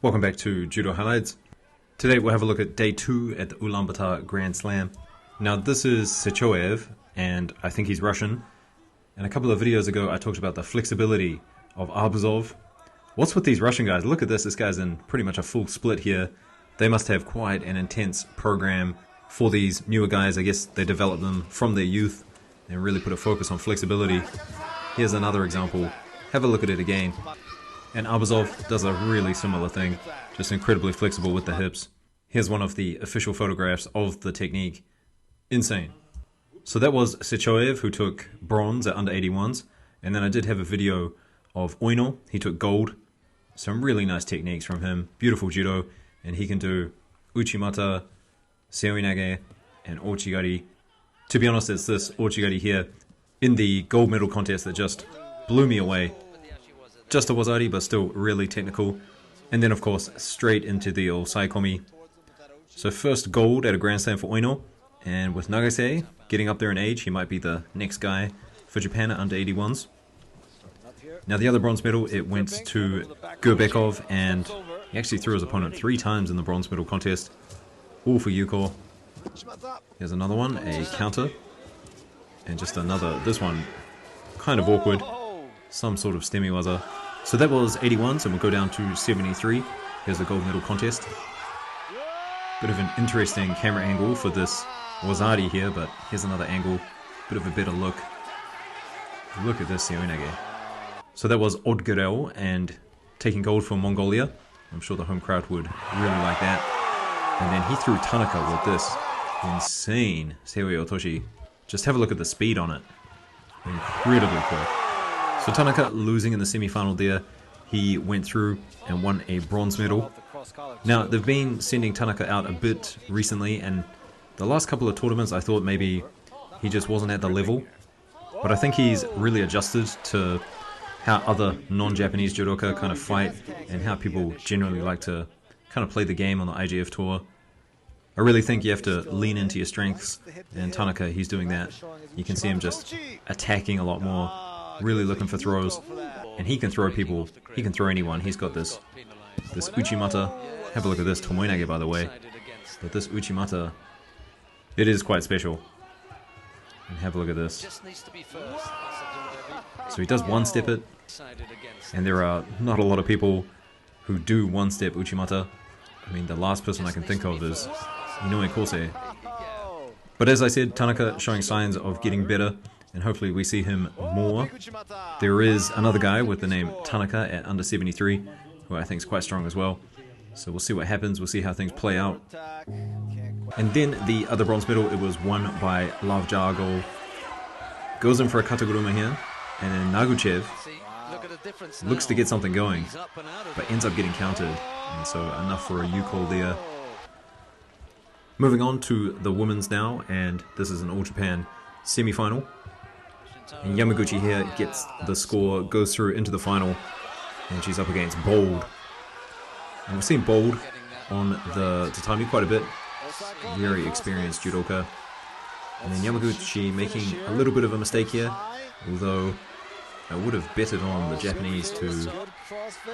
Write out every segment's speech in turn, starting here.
Welcome back to Judo Highlights. Today we'll have a look at day 2 at the Ulaanbaatar Grand Slam. Now this is Sychoev, and I think he's Russian. And a couple of videos ago I talked about the flexibility of Arbuzov. What's with these Russian guys? Look at this guy's in pretty much a full split here. They must have quite an intense program for these newer guys. I guess they develop them from their youth and really put a focus on flexibility. Here's another example. Have a look at it again. And Arbuzov does a really similar thing, just incredibly flexible with the hips. Here's one of the official photographs of the technique. Insane. So that was Sychoev, who took bronze at under 81s, and then I did have a video of Oino. He took gold. Some really nice techniques from him, beautiful judo, and he can do Uchimata, Seoinage, and Ochigari. To be honest, it's this Ochigari here in the gold medal contest that just blew me away. Just a wazari, but still really technical. And then, of course, straight into the Osaikomi. So first gold at a Grand Slam for Oino. And with Nagase getting up there in age, he might be the next guy for Japan at under 81s. Now the other bronze medal, it went to Gurbekov, and he actually threw his opponent 3 times in the bronze medal contest. All for Yuko. Here's another one, a counter. And just another, this one, kind of awkward. Some sort of stemi waza. So that was 81s, and we'll go down to 73. Here's the gold medal contest. Bit of an interesting camera angle for this wazari here, but here's another angle. Bit of a better look. Look at this Seoinage. So that was Odgerel, and taking gold for Mongolia. I'm sure the home crowd would really like that. And then he threw Tanaka with this insane Seoi Otoshi. Just have a look at the speed on it. Incredibly quick. So Tanaka losing in the semi-final there. He went through and won a bronze medal. Now, they've been sending Tanaka out a bit recently, and the last couple of tournaments I thought maybe he just wasn't at the level. But I think he's really adjusted to how other non-Japanese judoka kind of fight and how people generally like to kind of play the game on the IJF Tour. I really think you have to lean into your strengths, and Tanaka, he's doing that. You can see him just attacking a lot more, really looking for throws, and he can throw people, he can throw anyone. He's got this Uchimata. Have a look at this Tomoinage, by the way. But this Uchimata, it is quite special. And have a look at this. So he does one-step it, and there are not a lot of people who do one-step Uchimata. I mean, the last person I can think of is Inoue Kosei. But as I said, Tanaka showing signs of getting better, and hopefully we see him more. There is another guy with the name Tanaka at under 73, who I think is quite strong as well. So we'll see what happens, we'll see how things play out. And then the other bronze medal, it was won by Lav Jargo. Goes in for a Kataguruma here, and then Naguchev looks to get something going, but ends up getting countered. And so enough for a U-call there. Moving on to the women's now, and this is an All-Japan semi-final. And Yamaguchi here gets the score, goes through into the final, and she's up against Bold. And we've seen Bold on the tatami quite a bit. Very experienced judoka. And then Yamaguchi making a little bit of a mistake here, although I would have betted on the Japanese to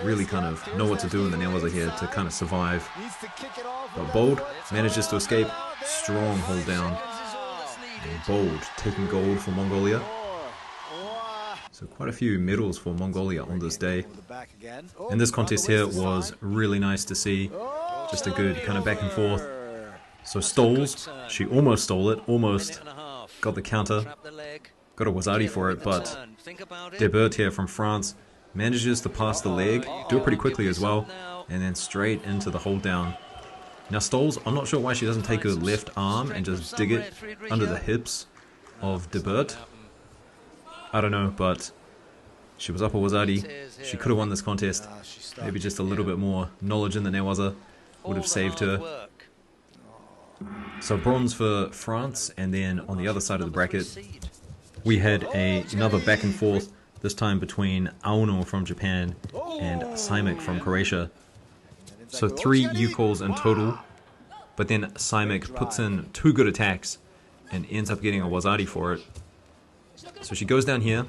really kind of know what to do in the nailwaza here to kind of survive. But Bold manages to escape. Strong hold down. And Bold taking gold for Mongolia. So quite a few medals for Mongolia on this day. And this contest here was really nice to see. Just a good kind of back and forth. So Stoles, she almost stole it, almost got the counter. Got a wazari for it, but Debert here from France manages to pass the leg, do it pretty quickly as well, and then straight into the hold down. Now Stoles, I'm not sure why she doesn't take her left arm and just dig it under the hips of Debert. I don't know, but she was up a wazari. She could have won this contest. Maybe just a little bit more knowledge in the newaza would have saved her. So bronze for France, and then on the other side of the bracket, we had another back and forth, this time between Aono from Japan and Simic from Croatia. So 3 U-calls in total, but then Simic puts in 2 good attacks and ends up getting a wazari for it. So she goes down here.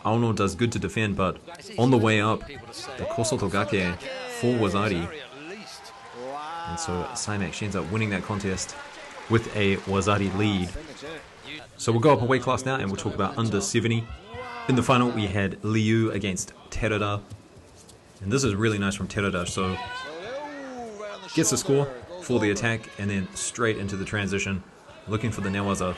Aono does good to defend, but on the way up, the Kosotogake 4 Wazari. And so Simac, she ends up winning that contest with a Wazari lead. So we'll go up a weight class now and we'll talk about under 70. In the final we had Liu against Terada. And this is really nice from Terada. So gets the score for the attack and then straight into the transition, looking for the newaza.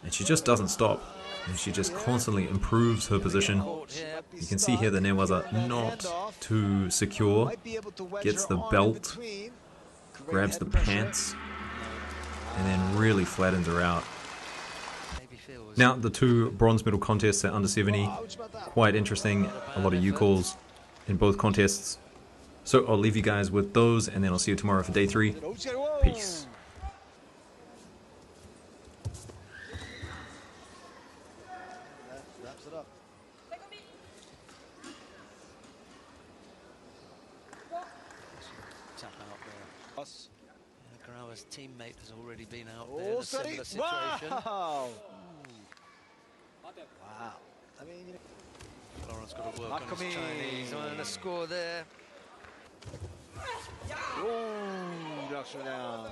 And she just doesn't stop. And she just constantly improves her position. You can see here the newaza not too secure. Gets the belt, grabs the pants, and then really flattens her out. Now the 2 bronze medal contests at under 70, quite interesting, a lot of U-calls in both contests. So I'll leave you guys with those and then I'll see you tomorrow for day 3. Peace. Garawa's teammate has already been out there in a similar situation. Wow. I mean, Lauren's got to work on his Chinese. And a score there. Oh, knocks her down.